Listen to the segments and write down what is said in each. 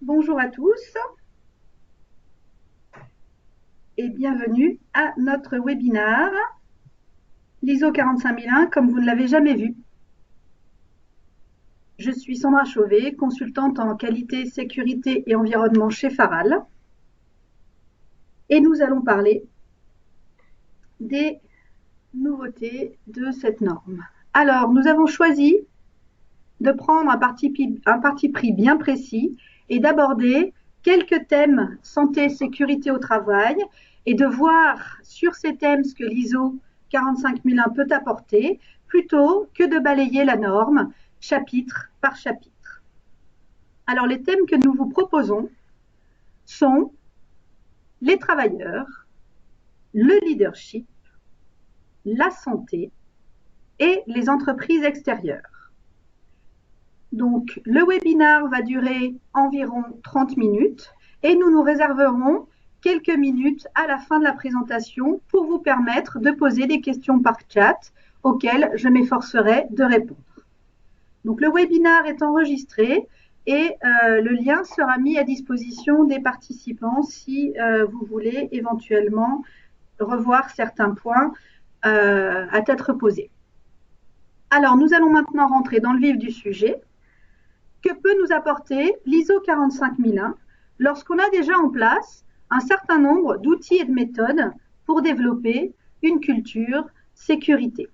Bonjour à tous et bienvenue à notre webinaire l'ISO 45001 comme vous ne l'avez jamais vu. Je suis Sandra Chauvet, consultante en qualité, sécurité et environnement chez Faral et nous allons parler des nouveautés de cette norme. Alors, nous avons choisi de prendre un parti pris bien précis et d'aborder quelques thèmes santé, sécurité au travail et de voir sur ces thèmes ce que l'ISO 45001 peut apporter plutôt que de balayer la norme chapitre par chapitre. Alors les thèmes que nous vous proposons sont les travailleurs, le leadership, la santé et les entreprises extérieures. Donc, le webinaire va durer environ 30 minutes et nous nous réserverons quelques minutes à la fin de la présentation pour vous permettre de poser des questions par chat auxquelles je m'efforcerai de répondre. Donc, le webinaire est enregistré et le lien sera mis à disposition des participants si vous voulez éventuellement revoir certains points à tête reposée. Alors, nous allons maintenant rentrer dans le vif du sujet. Que peut nous apporter l'ISO 45001 lorsqu'on a déjà en place un certain nombre d'outils et de méthodes pour développer une culture sécurité?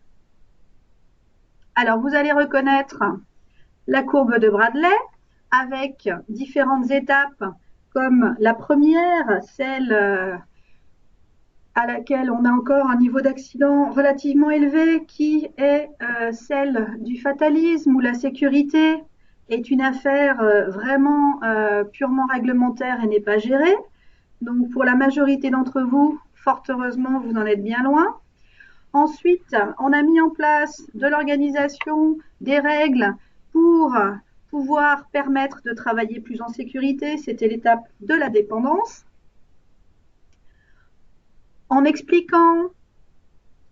Alors, vous allez reconnaître la courbe de Bradley avec différentes étapes comme la première, celle à laquelle on a encore un niveau d'accident relativement élevé qui est celle du fatalisme où la sécurité est une affaire vraiment purement réglementaire et n'est pas gérée. Donc pour la majorité d'entre vous, fort heureusement, vous en êtes bien loin. Ensuite, on a mis en place de l'organisation, des règles pour pouvoir permettre de travailler plus en sécurité. C'était l'étape de la dépendance. En expliquant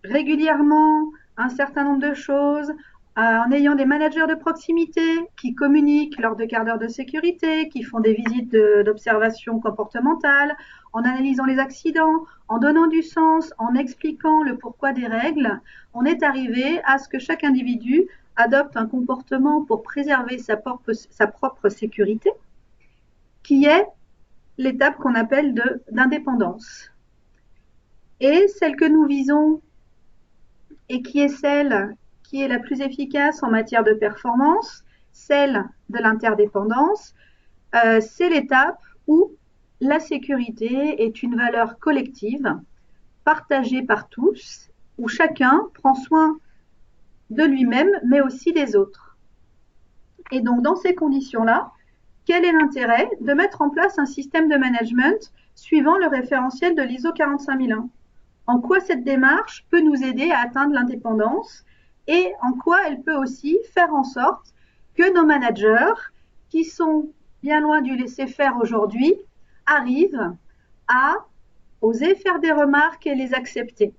régulièrement un certain nombre de choses, en ayant des managers de proximité qui communiquent lors de quarts d'heure de sécurité, qui font des visites d'observation comportementale, en analysant les accidents, en donnant du sens, en expliquant le pourquoi des règles, on est arrivé à ce que chaque individu adopte un comportement pour préserver sa propre sécurité, qui est l'étape qu'on appelle d'indépendance. Et celle que nous visons et qui est celle qui est la plus efficace en matière de performance, celle de l'interdépendance, c'est l'étape où la sécurité est une valeur collective, partagée par tous, où chacun prend soin de lui-même, mais aussi des autres. Et donc, dans ces conditions-là, quel est l'intérêt de mettre en place un système de management suivant le référentiel de l'ISO 45001? En quoi cette démarche peut nous aider à atteindre l'indépendance et en quoi elle peut aussi faire en sorte que nos managers, qui sont bien loin du laisser-faire aujourd'hui, arrivent à oser faire des remarques et les accepter.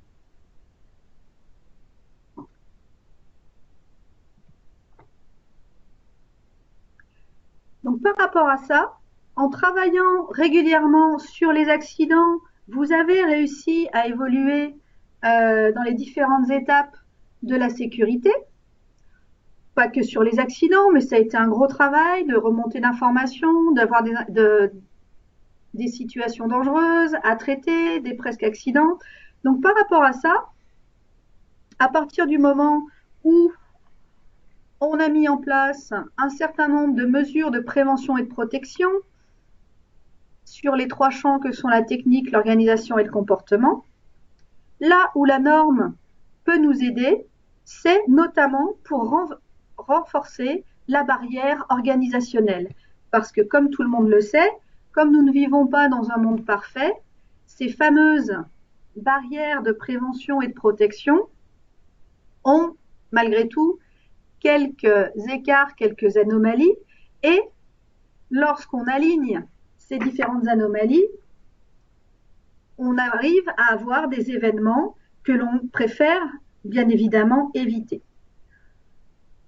Donc par rapport à ça, en travaillant régulièrement sur les accidents, vous avez réussi à évoluer dans les différentes étapes de la sécurité, pas que sur les accidents, mais ça a été un gros travail de remonter d'informations, d'avoir des situations dangereuses à traiter, des presque accidents. Donc par rapport à ça, à partir du moment où on a mis en place un certain nombre de mesures de prévention et de protection sur les trois champs que sont la technique, l'organisation et le comportement, là où la norme peut nous aider, c'est notamment pour renforcer la barrière organisationnelle. Parce que comme tout le monde le sait, comme nous ne vivons pas dans un monde parfait, ces fameuses barrières de prévention et de protection ont malgré tout quelques écarts, quelques anomalies, et lorsqu'on aligne ces différentes anomalies, on arrive à avoir des événements que l'on préfère bien évidemment éviter.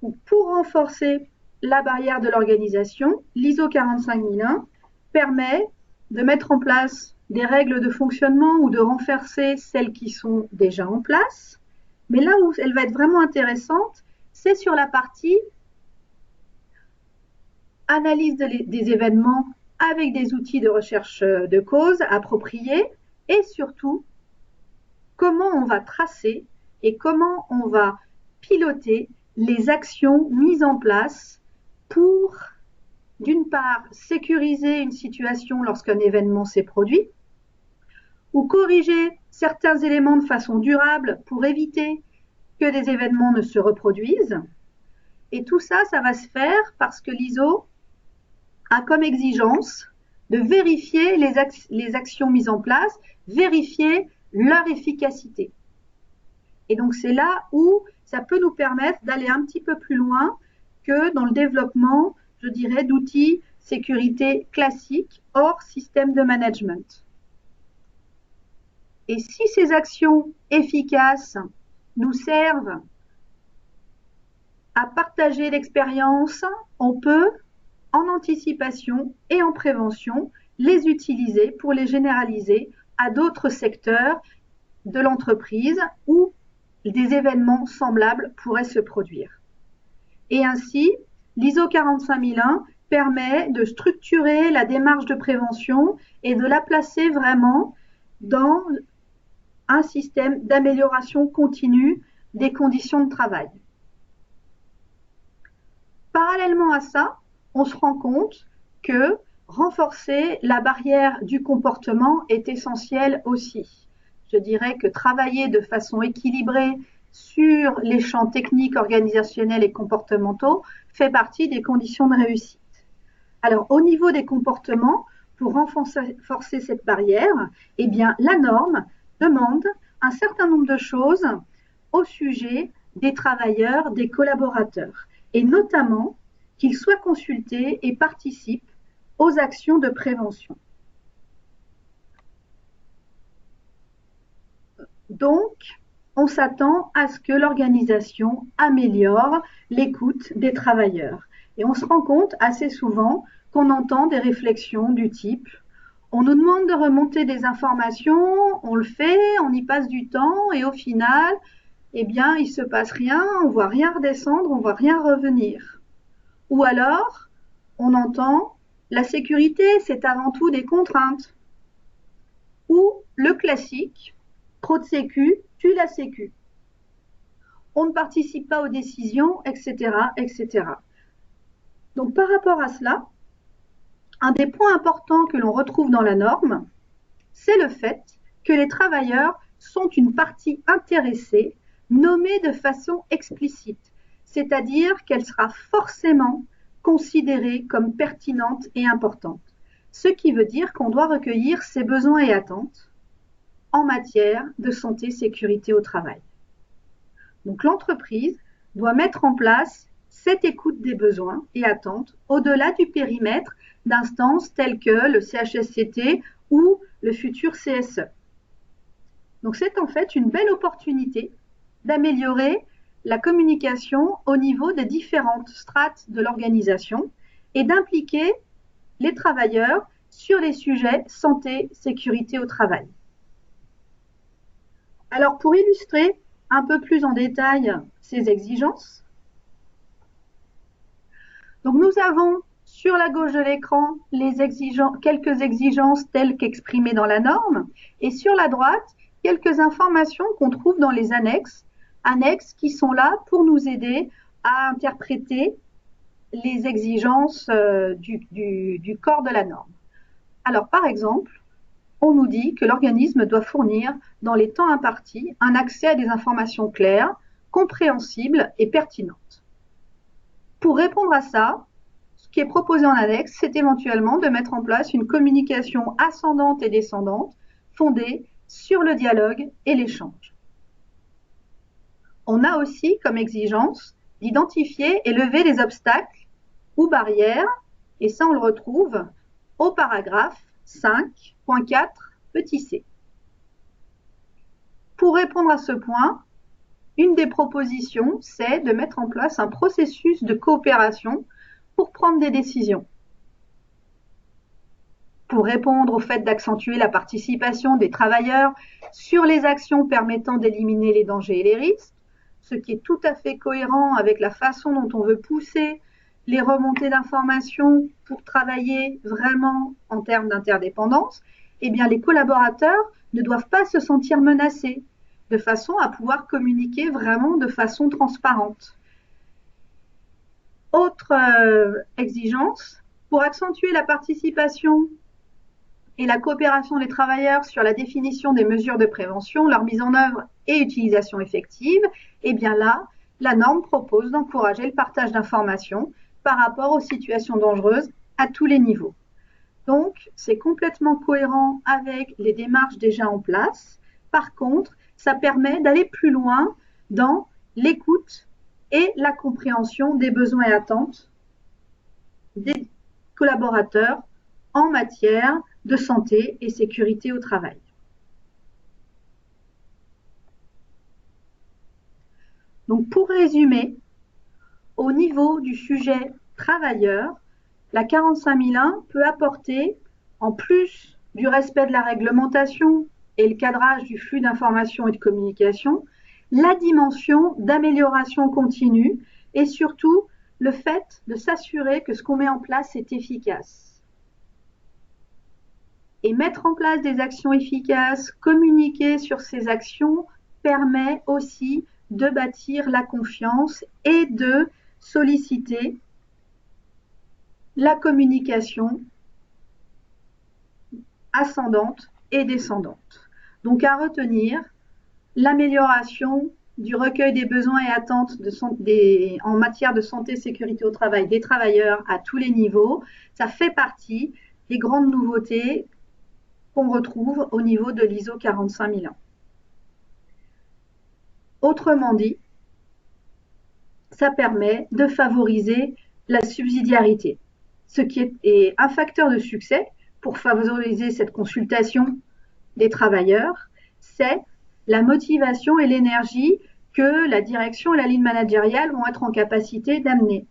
Donc, pour renforcer la barrière de l'organisation, l'ISO 45001 permet de mettre en place des règles de fonctionnement ou de renforcer celles qui sont déjà en place. Mais là où elle va être vraiment intéressante, c'est sur la partie analyse des événements avec des outils de recherche de cause appropriés et surtout comment on va tracer et comment on va piloter les actions mises en place pour, d'une part, sécuriser une situation lorsqu'un événement s'est produit, ou corriger certains éléments de façon durable pour éviter que des événements ne se reproduisent. Et tout ça, ça va se faire parce que l'ISO a comme exigence de vérifier les actions mises en place, vérifier leur efficacité. Et donc c'est là où ça peut nous permettre d'aller un petit peu plus loin que dans le développement, je dirais, d'outils sécurité classiques hors système de management. Et si ces actions efficaces nous servent à partager l'expérience, on peut, en anticipation et en prévention, les utiliser pour les généraliser à d'autres secteurs de l'entreprise où des événements semblables pourraient se produire. Et ainsi, l'ISO 45001 permet de structurer la démarche de prévention et de la placer vraiment dans un système d'amélioration continue des conditions de travail. Parallèlement à ça, on se rend compte que renforcer la barrière du comportement est essentiel aussi. Je dirais que travailler de façon équilibrée sur les champs techniques, organisationnels et comportementaux fait partie des conditions de réussite. Alors, au niveau des comportements, pour renforcer cette barrière, eh bien, la norme demande un certain nombre de choses au sujet des travailleurs, des collaborateurs, et notamment qu'ils soient consultés et participent aux actions de prévention. Donc, on s'attend à ce que l'organisation améliore l'écoute des travailleurs. Et on se rend compte assez souvent qu'on entend des réflexions du type « on nous demande de remonter des informations, on le fait, on y passe du temps et au final, eh bien, il ne se passe rien, on ne voit rien redescendre, on ne voit rien revenir. » Ou alors, on entend « la sécurité, c'est avant tout des contraintes. » Ou le classique « trop de sécu, tue la sécu. » On ne participe pas aux décisions, etc., etc. Donc, par rapport à cela, un des points importants que l'on retrouve dans la norme, c'est le fait que les travailleurs sont une partie intéressée, nommée de façon explicite, c'est-à-dire qu'elle sera forcément considérée comme pertinente et importante, ce qui veut dire qu'on doit recueillir ses besoins et attentes en matière de santé, sécurité au travail. Donc l'entreprise doit mettre en place cette écoute des besoins et attentes au-delà du périmètre d'instances telles que le CHSCT ou le futur CSE. Donc c'est en fait une belle opportunité d'améliorer la communication au niveau des différentes strates de l'organisation et d'impliquer les travailleurs sur les sujets santé, sécurité au travail. Alors pour illustrer un peu plus en détail ces exigences, donc nous avons sur la gauche de l'écran quelques exigences telles qu'exprimées dans la norme et sur la droite quelques informations qu'on trouve dans les annexes qui sont là pour nous aider à interpréter les exigences du corps de la norme. Alors par exemple, on nous dit que l'organisme doit fournir dans les temps impartis un accès à des informations claires, compréhensibles et pertinentes. Pour répondre à ça, ce qui est proposé en annexe, c'est éventuellement de mettre en place une communication ascendante et descendante fondée sur le dialogue et l'échange. On a aussi comme exigence d'identifier et lever les obstacles ou barrières, et ça on le retrouve au paragraphe 5.4 petit c. Pour répondre à ce point, une des propositions, c'est de mettre en place un processus de coopération pour prendre des décisions. pour répondre au fait d'accentuer la participation des travailleurs sur les actions permettant d'éliminer les dangers et les risques, ce qui est tout à fait cohérent avec la façon dont on veut pousser les remontées d'informations pour travailler vraiment en termes d'interdépendance, eh bien les collaborateurs ne doivent pas se sentir menacés, de façon à pouvoir communiquer vraiment de façon transparente. Autre exigence, pour accentuer la participation et la coopération des travailleurs sur la définition des mesures de prévention, leur mise en œuvre et utilisation effective, eh bien là, la norme propose d'encourager le partage d'informations par rapport aux situations dangereuses à tous les niveaux. Donc, c'est complètement cohérent avec les démarches déjà en place. Par contre, ça permet d'aller plus loin dans l'écoute et la compréhension des besoins et attentes des collaborateurs en matière de santé et sécurité au travail. Donc, pour résumer, au niveau du sujet travailleur, la 45001 peut apporter, en plus du respect de la réglementation et le cadrage du flux d'informations et de communication, la dimension d'amélioration continue et surtout le fait de s'assurer que ce qu'on met en place est efficace. Et mettre en place des actions efficaces, communiquer sur ces actions permet aussi de bâtir la confiance et de solliciter la communication ascendante et descendante. Donc à retenir, l'amélioration du recueil des besoins et attentes en matière de santé et sécurité au travail des travailleurs à tous les niveaux, ça fait partie des grandes nouveautés qu'on retrouve au niveau de l'ISO 45001. Autrement dit, ça permet de favoriser la subsidiarité, ce qui est un facteur de succès pour favoriser cette consultation des travailleurs, c'est la motivation et l'énergie que la direction et la ligne managériale vont être en capacité d'amener.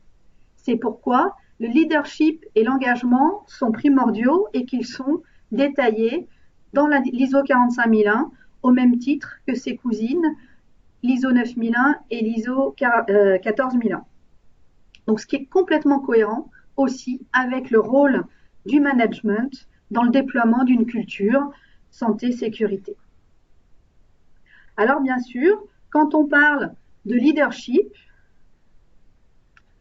C'est pourquoi le leadership et l'engagement sont primordiaux et qu'ils sont détaillés dans l'ISO 45001 au même titre que ses cousines, l'ISO 9001 et l'ISO 14001. Donc, ce qui est complètement cohérent aussi avec le rôle du management dans le déploiement d'une culture santé-sécurité. Alors, bien sûr, quand on parle de leadership,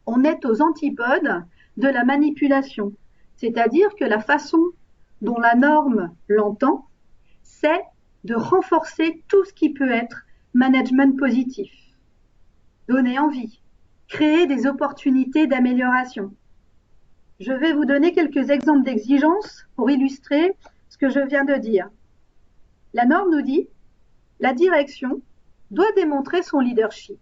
on est aux antipodes de la manipulation. C'est-à-dire que la façon dont la norme l'entend, c'est de renforcer tout ce qui peut être management positif, donner envie, créer des opportunités d'amélioration. Je vais vous donner quelques exemples d'exigences pour illustrer ce que je viens de dire. La norme nous dit « La direction doit démontrer son leadership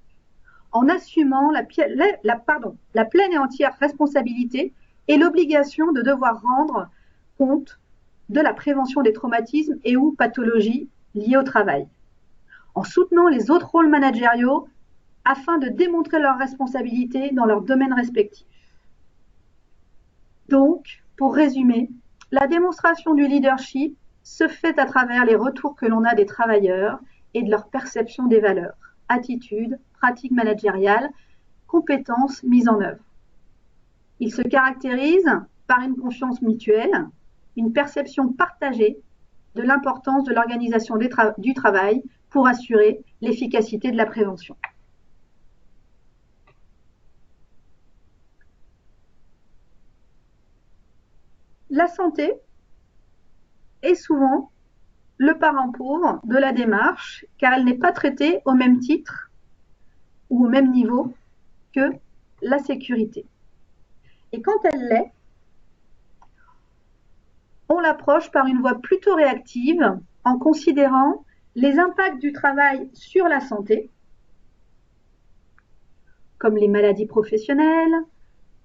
en assumant la pleine et entière responsabilité et l'obligation de devoir rendre compte de la prévention des traumatismes et ou pathologies liées au travail, en soutenant les autres rôles managériaux afin de démontrer leurs responsabilités dans leurs domaines respectifs. » Donc, pour résumer, la démonstration du leadership se fait à travers les retours que l'on a des travailleurs et de leur perception des valeurs, attitudes, pratiques managériales, compétences mises en œuvre. Il se caractérise par une confiance mutuelle, une perception partagée de l'importance de l'organisation du travail pour assurer l'efficacité de la prévention. La santé est souvent le parent pauvre de la démarche, car elle n'est pas traitée au même titre ou au même niveau que la sécurité. Et quand elle l'est, on l'approche par une voie plutôt réactive en considérant les impacts du travail sur la santé, comme les maladies professionnelles,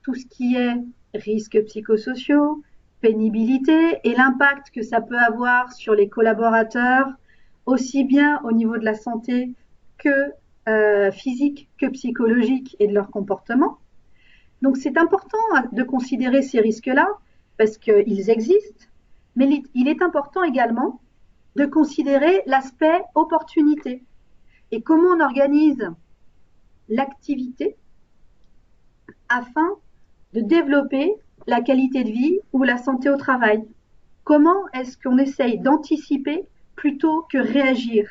tout ce qui est risques psychosociaux, pénibilité et l'impact que ça peut avoir sur les collaborateurs, aussi bien au niveau de la santé que physique que psychologique et de leur comportement. Donc c'est important de considérer ces risques-là parce qu'ils existent, Mais il est important également de considérer l'aspect opportunité et comment on organise l'activité afin de développer la qualité de vie ou la santé au travail. Comment est-ce qu'on essaye d'anticiper plutôt que réagir?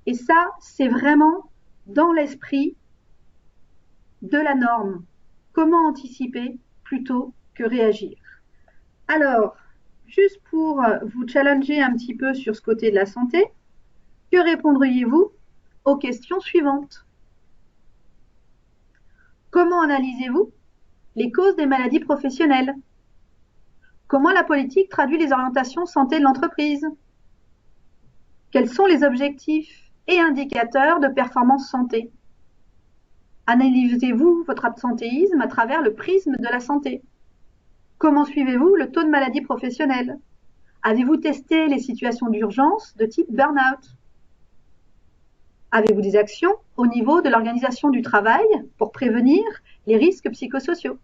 Et ça, c'est vraiment dans l'esprit de la norme. Comment anticiper plutôt que réagir? Alors, juste pour vous challenger un petit peu sur ce côté de la santé, que répondriez-vous aux questions suivantes? Comment analysez-vous les causes des maladies professionnelles? Comment la politique traduit les orientations santé de l'entreprise? Quels sont les objectifs et indicateurs de performance santé? Analysez-vous votre absentéisme à travers le prisme de la santé? Comment suivez-vous le taux de maladie professionnelle? Avez-vous testé les situations d'urgence de type burn-out? Avez-vous des actions au niveau de l'organisation du travail pour prévenir les risques psychosociaux?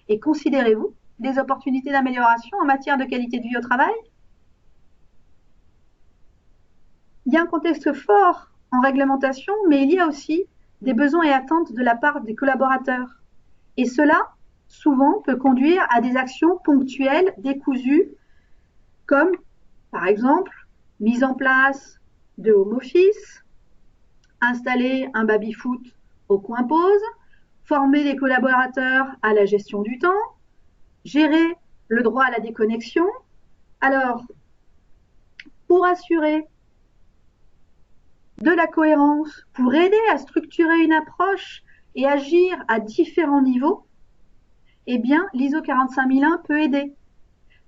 Et considérez-vous des opportunités d'amélioration en matière de qualité de vie au travail? Il y a un contexte fort en réglementation, mais il y a aussi des besoins et attentes de la part des collaborateurs. Et cela, souvent, peut conduire à des actions ponctuelles, décousues, comme, par exemple, mise en place de home office, installer un baby-foot au coin pause, former les collaborateurs à la gestion du temps, gérer le droit à la déconnexion. Alors, pour assurer de la cohérence, pour aider à structurer une approche et agir à différents niveaux, eh bien, l'ISO 45001 peut aider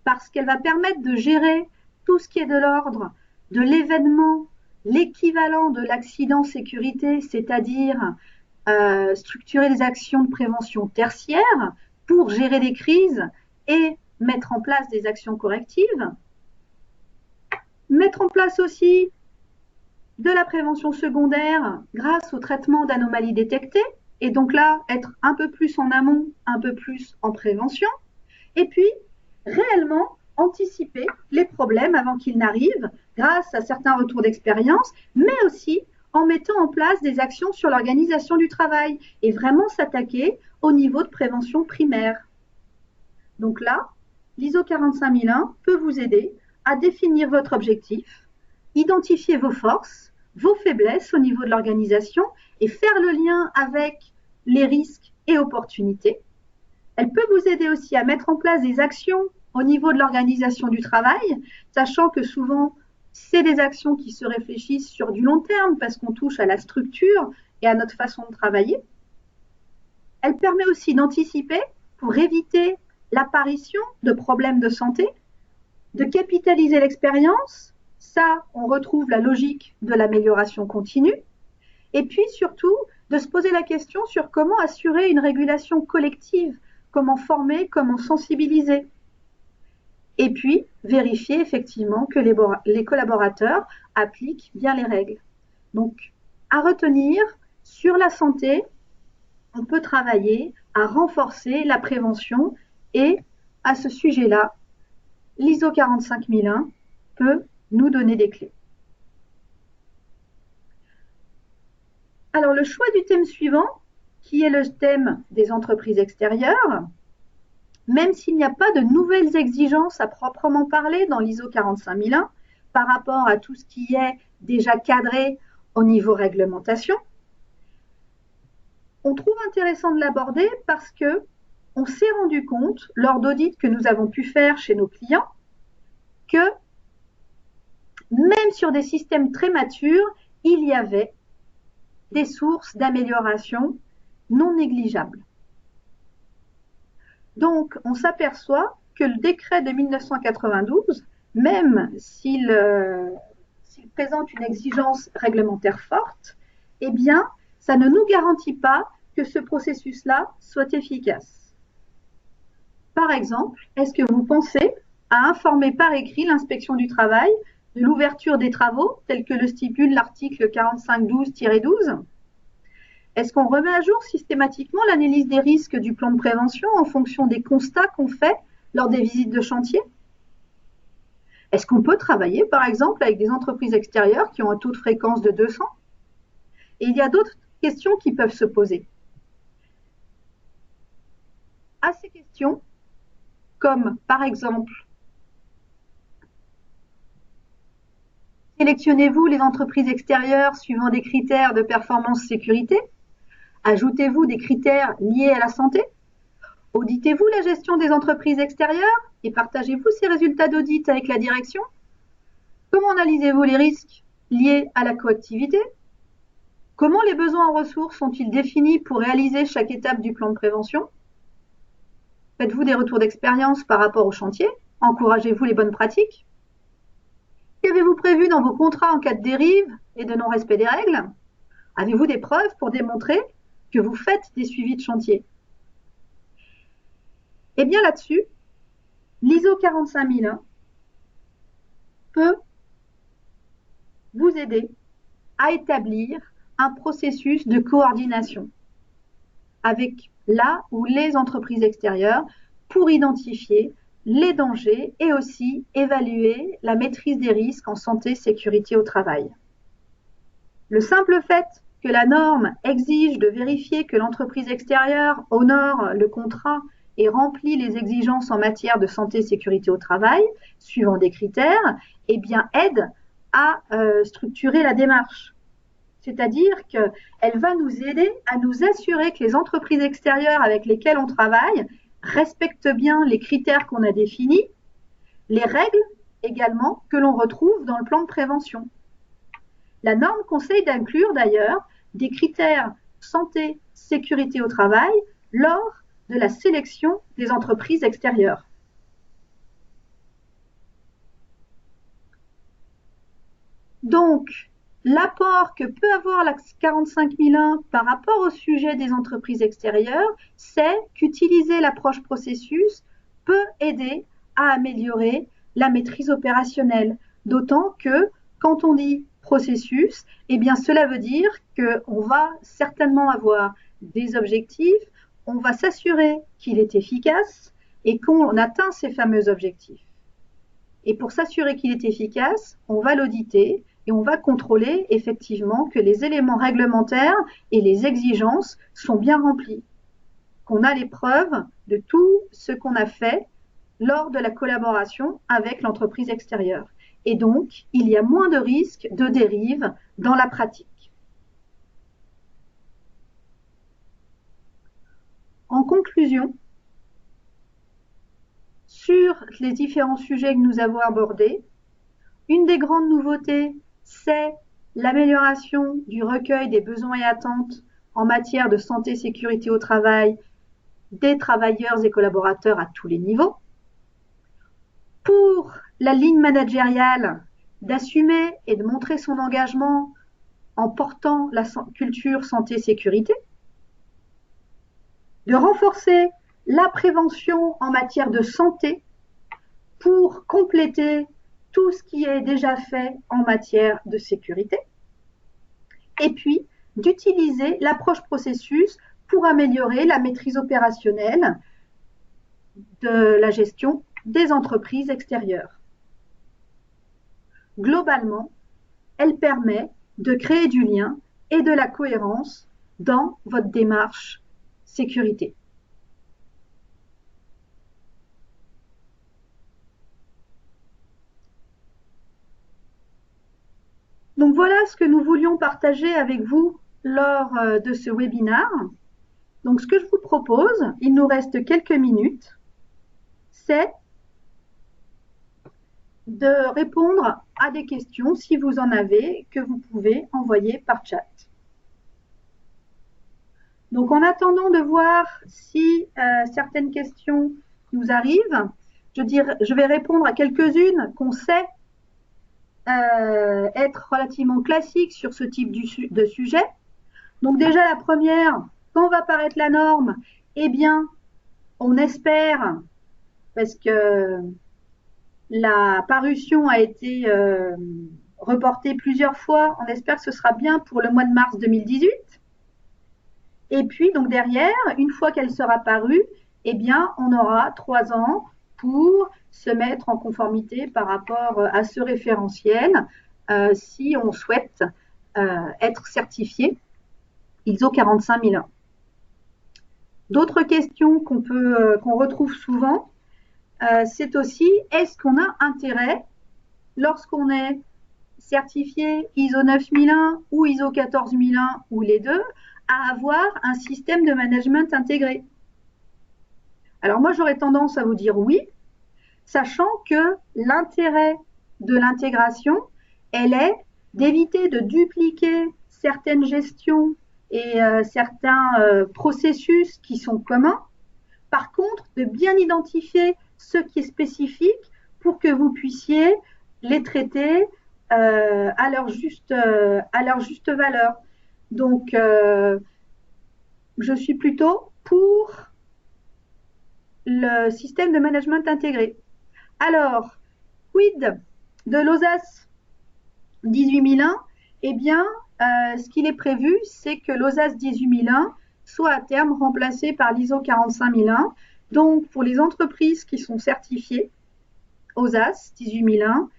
parce qu'elle va permettre de gérer tout ce qui est de l'ordre de l'événement, l'équivalent de l'accident sécurité, c'est-à-dire structurer des actions de prévention tertiaire pour gérer des crises et mettre en place des actions correctives. Mettre en place aussi de la prévention secondaire grâce au traitement d'anomalies détectées, et donc là, être un peu plus en amont, un peu plus en prévention, et puis réellement anticiper les problèmes avant qu'ils n'arrivent grâce à certains retours d'expérience, mais aussi en mettant en place des actions sur l'organisation du travail et vraiment s'attaquer au niveau de prévention primaire. Donc là, l'ISO 45001 peut vous aider à définir votre objectif, identifier vos forces, vos faiblesses au niveau de l'organisation et faire le lien avec les risques et opportunités. Elle peut vous aider aussi à mettre en place des actions au niveau de l'organisation du travail, sachant que souvent, c'est des actions qui se réfléchissent sur du long terme parce qu'on touche à la structure et à notre façon de travailler. Elle permet aussi d'anticiper pour éviter l'apparition de problèmes de santé, de capitaliser l'expérience. Ça, on retrouve la logique de l'amélioration continue. Et puis surtout, de se poser la question sur comment assurer une régulation collective, comment former, comment sensibiliser. Et puis, vérifier effectivement que les collaborateurs appliquent bien les règles. Donc, à retenir, sur la santé, on peut travailler à renforcer la prévention et à ce sujet-là, l'ISO 45001 peut nous donner des clés. Alors, le choix du thème suivant, qui est le thème des entreprises extérieures, même s'il n'y a pas de nouvelles exigences à proprement parler dans l'ISO 45001 par rapport à tout ce qui est déjà cadré au niveau réglementation, on trouve intéressant de l'aborder parce que on s'est rendu compte, lors d'audits que nous avons pu faire chez nos clients, que même sur des systèmes très matures, il y avait des sources d'amélioration non négligeables. Donc, on s'aperçoit que le décret de 1992, même s'il présente une exigence réglementaire forte, eh bien, ça ne nous garantit pas que ce processus-là soit efficace. Par exemple, est-ce que vous pensez à informer par écrit l'inspection du travail de l'ouverture des travaux, tel que le stipule l'article 4512-12 ? Est-ce qu'on remet à jour systématiquement l'analyse des risques du plan de prévention en fonction des constats qu'on fait lors des visites de chantier? Est-ce qu'on peut travailler, par exemple, avec des entreprises extérieures qui ont un taux de fréquence de 200? Et il y a d'autres questions qui peuvent se poser. À ces questions, comme par exemple, sélectionnez-vous les entreprises extérieures suivant des critères de performance sécurité? Ajoutez-vous des critères liés à la santé? Auditez-vous la gestion des entreprises extérieures et partagez-vous ces résultats d'audit avec la direction? Comment analysez-vous les risques liés à la coactivité? Comment les besoins en ressources sont-ils définis pour réaliser chaque étape du plan de prévention? Faites-vous des retours d'expérience par rapport au chantier? Encouragez-vous les bonnes pratiques? Qu'avez-vous prévu dans vos contrats en cas de dérive et de non-respect des règles? Avez-vous des preuves pour démontrer que vous faites des suivis de chantier? Eh bien là-dessus, l'ISO 45001 peut vous aider à établir un processus de coordination avec la ou les entreprises extérieures pour identifier les dangers et aussi évaluer la maîtrise des risques en santé et sécurité au travail. Le simple fait que la norme exige de vérifier que l'entreprise extérieure honore le contrat et remplit les exigences en matière de santé et sécurité au travail, suivant des critères, eh bien aide à structurer la démarche. C'est-à-dire qu'elle va nous aider à nous assurer que les entreprises extérieures avec lesquelles on travaille respectent bien les critères qu'on a définis, les règles également que l'on retrouve dans le plan de prévention. La norme conseille d'inclure d'ailleurs des critères santé, sécurité au travail lors de la sélection des entreprises extérieures. Donc, l'apport que peut avoir la 45001 par rapport au sujet des entreprises extérieures, c'est qu'utiliser l'approche processus peut aider à améliorer la maîtrise opérationnelle. D'autant que quand on dit processus, eh bien cela veut dire qu'on va certainement avoir des objectifs, on va s'assurer qu'il est efficace et qu'on atteint ces fameux objectifs. Et pour s'assurer qu'il est efficace, on va l'auditer et on va contrôler effectivement que les éléments réglementaires et les exigences sont bien remplis, qu'on a les preuves de tout ce qu'on a fait lors de la collaboration avec l'entreprise extérieure. Et donc, il y a moins de risques de dérive dans la pratique. En conclusion, sur les différents sujets que nous avons abordés, une des grandes nouveautés, c'est l'amélioration du recueil des besoins et attentes en matière de santé et sécurité au travail des travailleurs et collaborateurs à tous les niveaux. Pour la ligne managériale, d'assumer et de montrer son engagement en portant la culture santé-sécurité, de renforcer la prévention en matière de santé pour compléter tout ce qui est déjà fait en matière de sécurité, et puis d'utiliser l'approche processus pour améliorer la maîtrise opérationnelle de la gestion des entreprises extérieures. Globalement, elle permet de créer du lien et de la cohérence dans votre démarche sécurité. Donc voilà ce que nous voulions partager avec vous lors de ce webinaire. Donc ce que je vous propose, il nous reste quelques minutes, c'est de répondre à des questions, si vous en avez, que vous pouvez envoyer par chat. Donc en attendant de voir si certaines questions nous arrivent, je vais répondre à quelques-unes qu'on sait être relativement classiques sur ce type de sujet. Donc déjà la première, quand va paraître la norme, eh bien on espère, parce que la parution a été reportée plusieurs fois, on espère que ce sera bien pour le mois de mars 2018. Et puis donc derrière, une fois qu'elle sera parue, eh bien on aura 3 ans pour se mettre en conformité par rapport à ce référentiel si on souhaite être certifié ISO 45001. D'autres questions qu'on retrouve souvent, c'est aussi est-ce qu'on a intérêt, lorsqu'on est certifié ISO 9001 ou ISO 14001 ou les deux, à avoir un système de management intégré? Alors moi, j'aurais tendance à vous dire oui, sachant que l'intérêt de l'intégration, elle est d'éviter de dupliquer certaines gestions et certains processus qui sont communs. Par contre, de bien identifier ce qui est spécifique pour que vous puissiez les traiter à leur juste valeur. Donc, je suis plutôt pour le système de management intégré. Alors, quid de l'OSAS 18001? Eh bien, ce qu'il est prévu, c'est que l'OSAS 18001 soit à terme remplacé par l'ISO 45001. Donc, pour les entreprises qui sont certifiées OSAS 18001,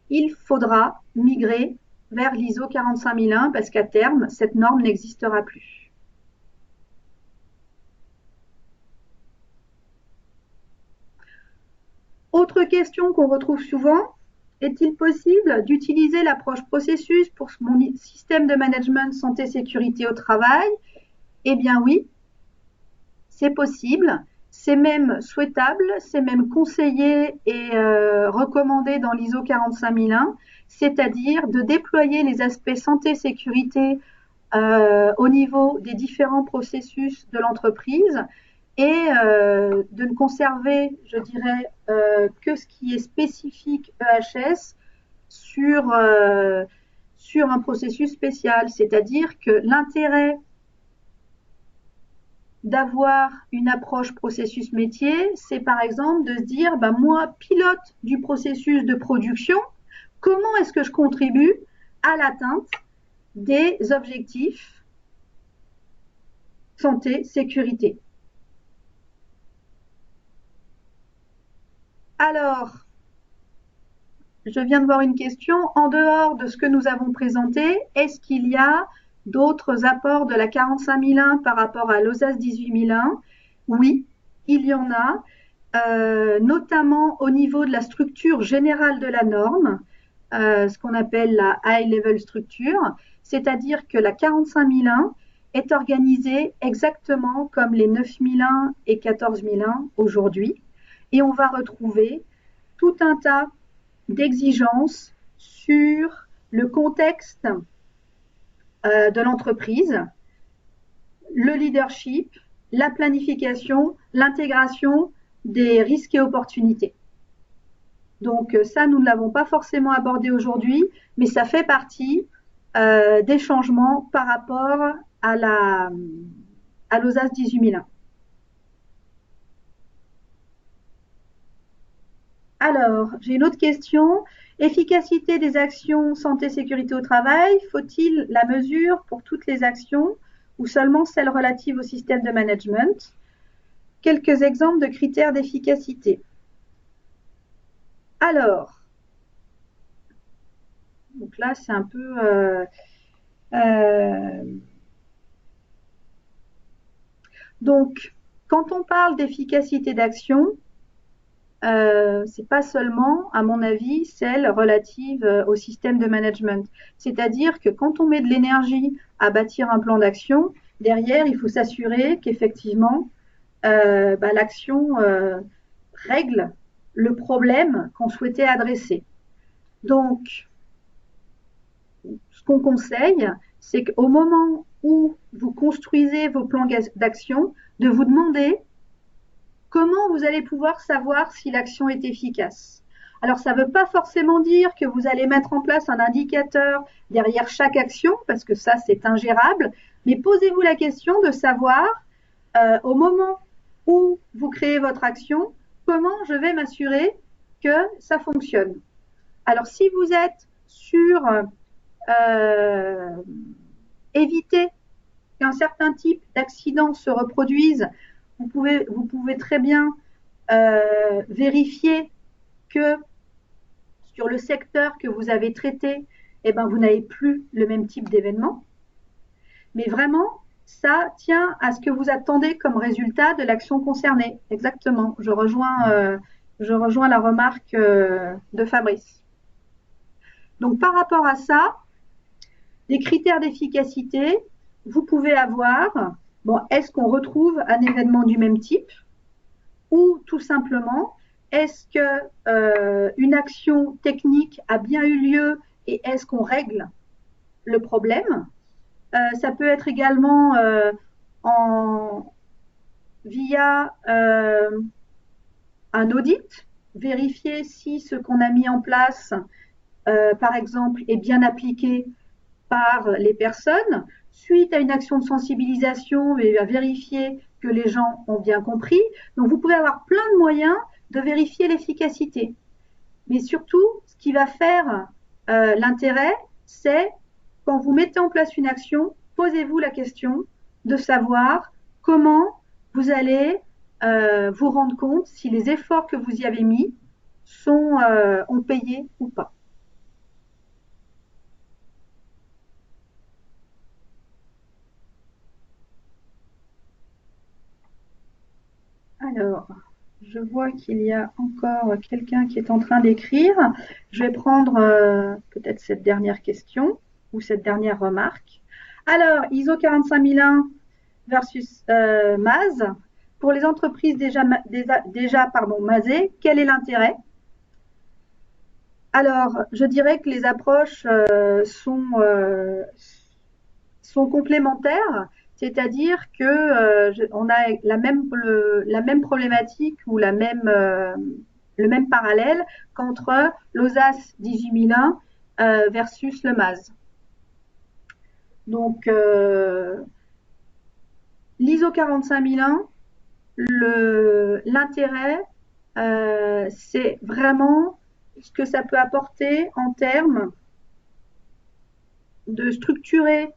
il faudra migrer vers l'ISO 45001 parce qu'à terme, cette norme n'existera plus. Autre question qu'on retrouve souvent, est-il possible d'utiliser l'approche processus pour mon système de management santé-sécurité au travail? Eh bien oui, c'est possible, c'est même souhaitable, c'est même conseillé et recommandé dans l'ISO 45001, c'est-à-dire de déployer les aspects santé-sécurité au niveau des différents processus de l'entreprise et de ne conserver, je dirais, que ce qui est spécifique EHS sur un processus spécial. C'est-à-dire que l'intérêt d'avoir une approche processus métier, c'est par exemple de se dire, moi, pilote du processus de production, comment est-ce que je contribue à l'atteinte des objectifs santé, sécurité? Alors, je viens de voir une question. En dehors de ce que nous avons présenté, est-ce qu'il y a d'autres apports de la 45001 par rapport à l'OSAS 18001? Oui, il y en a, notamment au niveau de la structure générale de la norme, ce qu'on appelle la high level structure, c'est-à-dire que la 45001 est organisée exactement comme les 9001 et 14001 aujourd'hui, et on va retrouver tout un tas d'exigences sur le contexte de l'entreprise, le leadership, la planification, l'intégration des risques et opportunités. Donc ça, nous ne l'avons pas forcément abordé aujourd'hui, mais ça fait partie des changements par rapport à l'OSAS 18001. Alors, j'ai une autre question. Efficacité des actions santé-sécurité au travail, faut-il la mesure pour toutes les actions ou seulement celles relatives au système de management? Quelques exemples de critères d'efficacité. Alors, donc là, c'est un peu... donc, quand on parle d'efficacité d'action, c'est pas seulement, à mon avis, celle relative au système de management. C'est-à-dire que quand on met de l'énergie à bâtir un plan d'action, derrière, il faut s'assurer qu'effectivement, l'action règle le problème qu'on souhaitait adresser. Donc, ce qu'on conseille, c'est qu'au moment où vous construisez vos plans d'action, de vous demander comment vous allez pouvoir savoir si l'action est efficace. Alors, ça ne veut pas forcément dire que vous allez mettre en place un indicateur derrière chaque action, parce que ça, c'est ingérable, mais posez-vous la question de savoir, au moment où vous créez votre action, comment je vais m'assurer que ça fonctionne. Alors, si vous êtes sur éviter qu'un certain type d'accident se reproduise, vous pouvez très bien vérifier que sur le secteur que vous avez traité, eh ben, vous n'avez plus le même type d'événement. Mais vraiment, ça tient à ce que vous attendez comme résultat de l'action concernée. Exactement. Je rejoins la remarque de Fabrice. Donc, par rapport à ça, des critères d'efficacité, vous pouvez avoir, bon, est-ce qu'on retrouve un événement du même type ou tout simplement, est-ce que une action technique a bien eu lieu et est-ce qu'on règle le problème? Ça peut être également via un audit, vérifier si ce qu'on a mis en place, par exemple, est bien appliqué par les personnes. Suite à une action de sensibilisation, et à vérifier que les gens ont bien compris. Donc, vous pouvez avoir plein de moyens de vérifier l'efficacité. Mais surtout, ce qui va faire l'intérêt, c'est quand vous mettez en place une action, posez-vous la question de savoir comment vous allez vous rendre compte si les efforts que vous y avez mis ont payé ou pas. Alors, je vois qu'il y a encore quelqu'un qui est en train d'écrire. Je vais prendre peut-être cette dernière question ou cette dernière remarque. Alors, ISO 45001 versus MAS. Pour les entreprises déjà masées, quel est l'intérêt? Alors, je dirais que les approches sont complémentaires, c'est-à-dire que on a la même problématique ou le même parallèle qu'entre l'OSAS 18001 versus le MAS. Donc, l'ISO 45001, l'intérêt, c'est vraiment ce que ça peut apporter en termes de structurer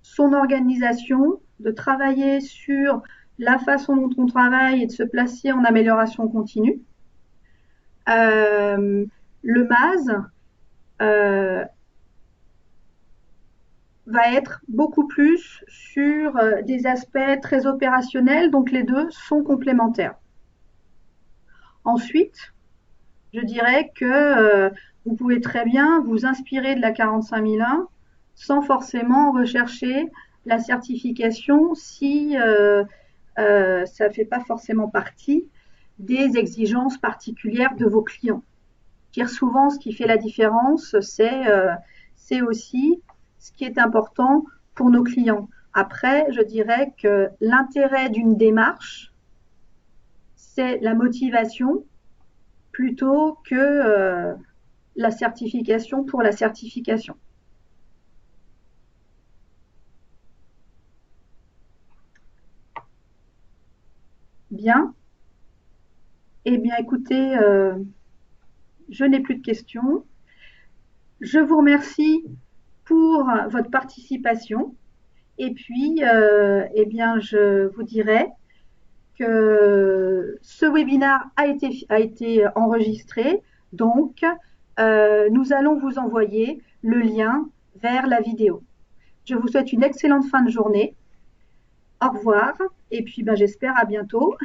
son organisation, de travailler sur la façon dont on travaille et de se placer en amélioration continue. Le MAS va être beaucoup plus sur des aspects très opérationnels, donc les deux sont complémentaires. Ensuite, je dirais que vous pouvez très bien vous inspirer de la 45001 sans forcément rechercher la certification si ça ne fait pas forcément partie des exigences particulières de vos clients. Car souvent, ce qui fait la différence, c'est aussi ce qui est important pour nos clients. Après, je dirais que l'intérêt d'une démarche, c'est la motivation plutôt que la certification pour la certification. Bien. Eh bien, écoutez, je n'ai plus de questions. Je vous remercie pour votre participation. Et puis, eh bien, je vous dirai que ce webinaire a été enregistré. Donc, nous allons vous envoyer le lien vers la vidéo. Je vous souhaite une excellente fin de journée. Au revoir. Et puis, j'espère à bientôt.